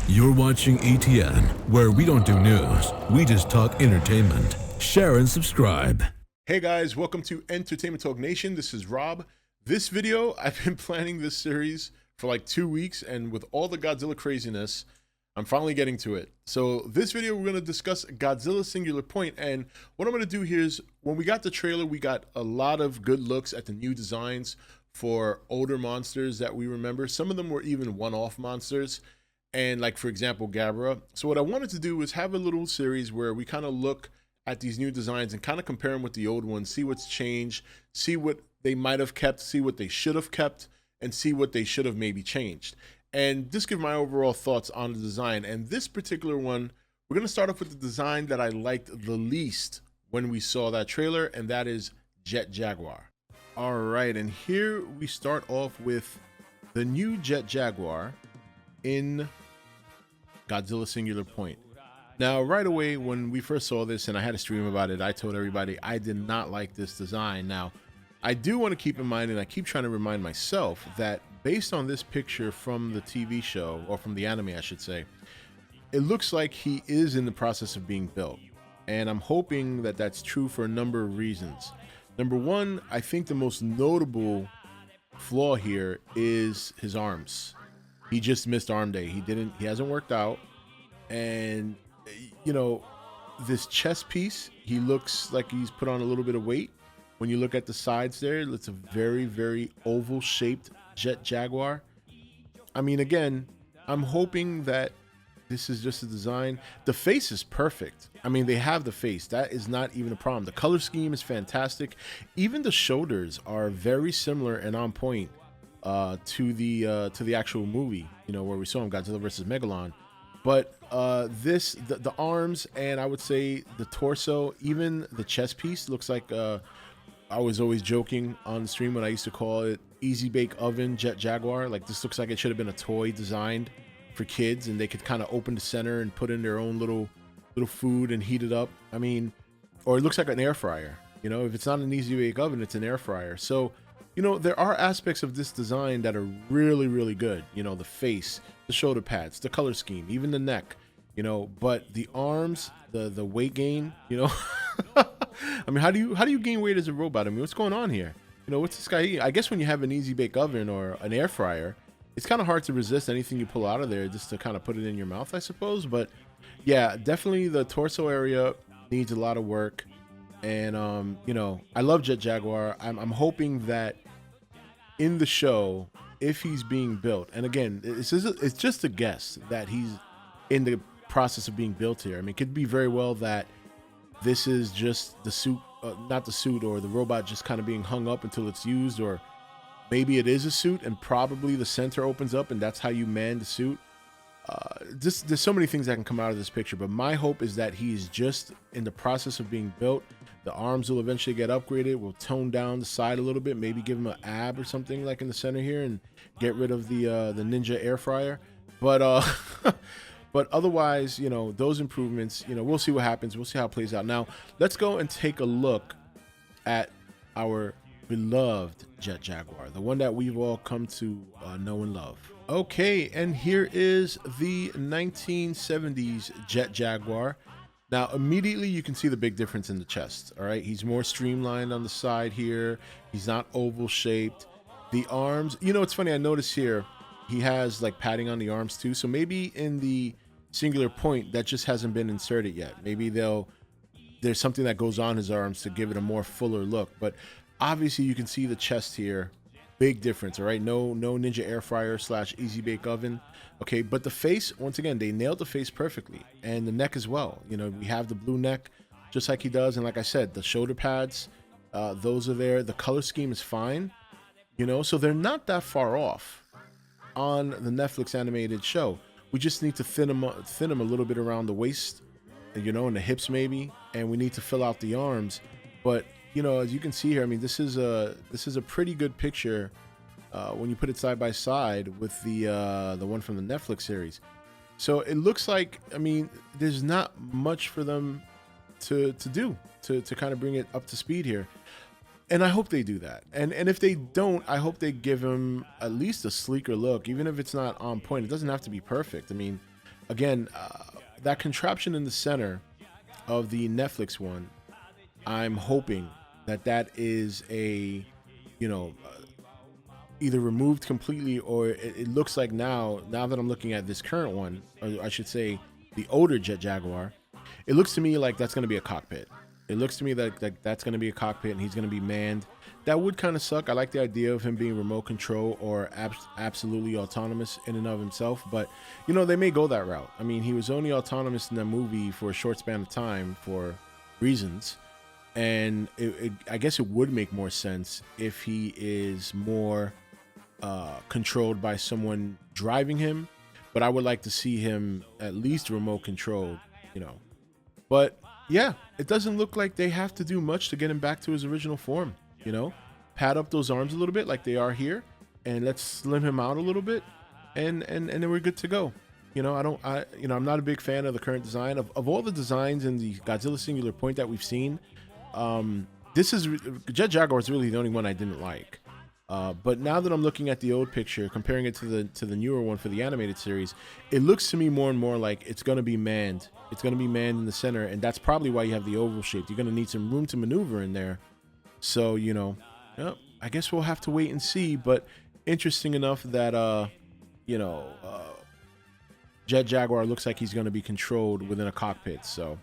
You're watching E.T.N, where we don't do news, we just talk entertainment. Share and subscribe. Hey guys, welcome to Entertainment Talk Nation. This is Rob. This video, I've been planning this series for like 2 weeks, and with all the Godzilla craziness, I'm finally getting to it. So this video, we're going to discuss Godzilla Singular Point, and what I'm going to do here is, when we got the trailer, we got a lot of good looks at the new designs for older monsters that we remember. Some of them were even one-off monsters, and like, for example, Gabra. So what I wanted to do was have a little series where we kind of look at these new designs and kind of compare them with the old ones, see what's changed, see what they might have kept, see what they should have kept, and see what they should have maybe changed. And just give my overall thoughts on the design. And this particular one, we're going to start off with the design that I liked the least when we saw that trailer, and that is Jet Jaguar. All right, and here we start off with the new Jet Jaguar in Godzilla Singular Point. Now, right away, when we first saw this and I had a stream about it, I told everybody I did not like this design. Now, I do want to keep in mind, and I keep trying to remind myself, that based on this picture from the TV show, or from the anime, I should say, it looks like he is in the process of being built. And I'm hoping that that's true for a number of reasons. Number one, I think the most notable flaw here is his arms. He just missed arm day. He hasn't worked out. And, you know, this chest piece, he looks like he's put on a little bit of weight. When you look at the sides there, it's a very, very oval shaped Jet Jaguar. I mean, again, I'm hoping that this is just a design. The face is perfect. I mean, they have the face. That is not even a problem. The color scheme is fantastic. Even the shoulders are very similar and on point to the actual movie, you know, where we saw him, Godzilla versus Megalon. But the arms, and I would say the torso, even the chest piece looks like, I was always joking on the stream when I used to call it Easy Bake Oven Jet Jaguar. Like, this looks like it should have been a toy designed for kids, and they could kind of open the center and put in their own little food and heat it up. I mean, or it looks like an air fryer. You know, if it's not an Easy Bake Oven, it's an air fryer. So, you know, there are aspects of this design that are really, really good. You know, the face, the shoulder pads, the color scheme, even the neck, you know, but the arms, the weight gain, you know, I mean, how do you gain weight as a robot? I mean, what's going on here? You know, what's this guy eating? I guess when you have an Easy Bake Oven or an air fryer, it's kind of hard to resist anything you pull out of there just to kind of put it in your mouth, I suppose. But yeah, definitely the torso area needs a lot of work. And, you know, I love Jet Jaguar. I'm hoping that in the show, if he's being built, and again, it's just a guess that he's in the process of being built here. I mean, it could be very well that this is just the suit, not the suit, or the robot just kind of being hung up until it's used, or maybe it is a suit and probably the center opens up and that's how you man the suit. There's so many things that can come out of this picture, but my hope is that he's just in the process of being built. The arms will eventually get upgraded. We'll tone down the side a little bit, maybe give him an ab or something like in the center here, and get rid of the Ninja air fryer. But but otherwise, you know, those improvements, you know, we'll see what happens. We'll see how it plays out. Now, let's go and take a look at our beloved Jet Jaguar, the one that we've all come to know and love. Okay, and here is the 1970s Jet Jaguar. Now, immediately you can see the big difference in the chest. All right, he's more streamlined on the side here. He's not oval shaped. The arms, you know, it's funny, I noticed here he has like padding on the arms too. So maybe in the Singular Point that just hasn't been inserted yet. Maybe there's something that goes on his arms to give it a more fuller look. But obviously you can see the chest here. Big difference. All right, no Ninja air fryer / Easy Bake Oven. Okay, but the face, once again, they nailed the face perfectly, and the neck as well. You know, we have the blue neck just like he does, and like I said, the shoulder pads, those are there. The color scheme is fine, you know, so they're not that far off on the Netflix animated show. We just need to thin them a little bit around the waist, you know, and the hips maybe, and we need to fill out the arms. But you know, as you can see here, I mean, this is a pretty good picture when you put it side by side with the one from the Netflix series. So it looks like, I mean, there's not much for them to do to kind of bring it up to speed here. And I hope they do that. And if they don't, I hope they give him at least a sleeker look, even if it's not on point. It doesn't have to be perfect. I mean, again, that contraption in the center of the Netflix one, I'm hoping that that is a, either removed completely, or it looks like now that I'm looking at this current one, or I should say the older Jet Jaguar, it looks to me like that's going to be a cockpit. It looks to me like that's going to be a cockpit and he's going to be manned. That would kind of suck. I like the idea of him being remote control or absolutely autonomous in and of himself, but they may go that route. I mean, he was only autonomous in that movie for a short span of time for reasons, and I guess it would make more sense if he is more controlled by someone driving him, but I would like to see him at least remote controlled, but yeah, it doesn't look like they have to do much to get him back to his original form. Pad up those arms a little bit like they are here, and let's slim him out a little bit, and then we're good to go. I'm not a big fan of the current design of all the designs in the Godzilla Singular Point that we've seen. This is Jet Jaguar is really the only one I didn't like. But now that I'm looking at the old picture, comparing it to the newer one for the animated series, it looks to me more and more like it's going to be manned. It's going to be manned in the center, and that's probably why you have the oval shape. You're going to need some room to maneuver in there. So, I guess we'll have to wait and see. But interesting enough that, Jet Jaguar looks like he's going to be controlled within a cockpit. So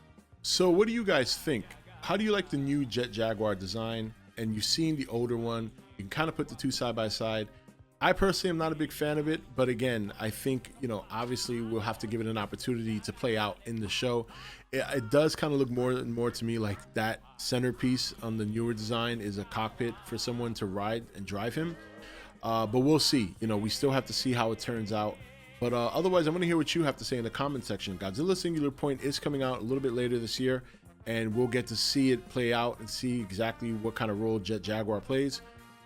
what do you guys think? How do you like the new Jet Jaguar design? And you've seen the older one. You can kind of put the two side by side. I personally am not a big fan of it, but again, I think, obviously we'll have to give it an opportunity to play out in the show. It does kind of look more and more to me like that centerpiece on the newer design is a cockpit for someone to ride and drive him. But we'll see. We still have to see how it turns out. But otherwise, I want to hear what you have to say in the comment section. Godzilla Singular Point is coming out a little bit later this year, and we'll get to see it play out and see exactly what kind of role Jet Jaguar plays.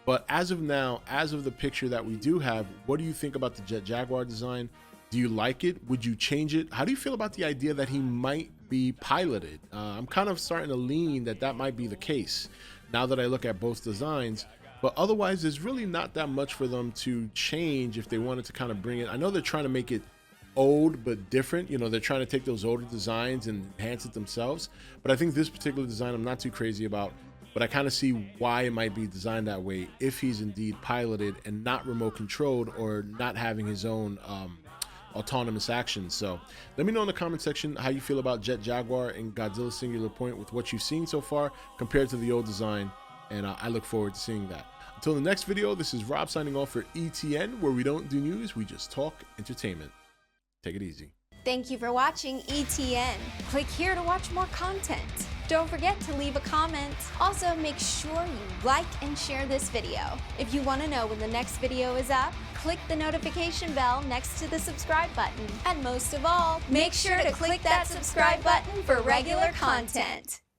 But as of now, as of the picture that we do have, what do you think about the Jet Jaguar design? Do you like it? Would you change it? How do you feel about the idea that he might be piloted? I'm kind of starting to lean that might be the case now that I look at both designs. But otherwise, there's really not that much for them to change if they wanted to kind of bring it. I know they're trying to make it old but different. They're trying to take those older designs and enhance it themselves. But I think this particular design I'm not too crazy about. But I kind of see why it might be designed that way if he's indeed piloted and not remote controlled or not having his own autonomous actions. So let me know in the comment section how you feel about Jet Jaguar and Godzilla Singular Point with what you've seen so far compared to the old design. And I look forward to seeing that. Until the next video, this is Rob signing off for E.T.N, where we don't do news, we just talk entertainment. Take it easy. Thank you for watching E.T.N. Click here to watch more content. Don't forget to leave a comment. Also, make sure you like and share this video. If you want to know when the next video is up, click the notification bell next to the subscribe button. And most of all, make sure to click that subscribe button for regular content.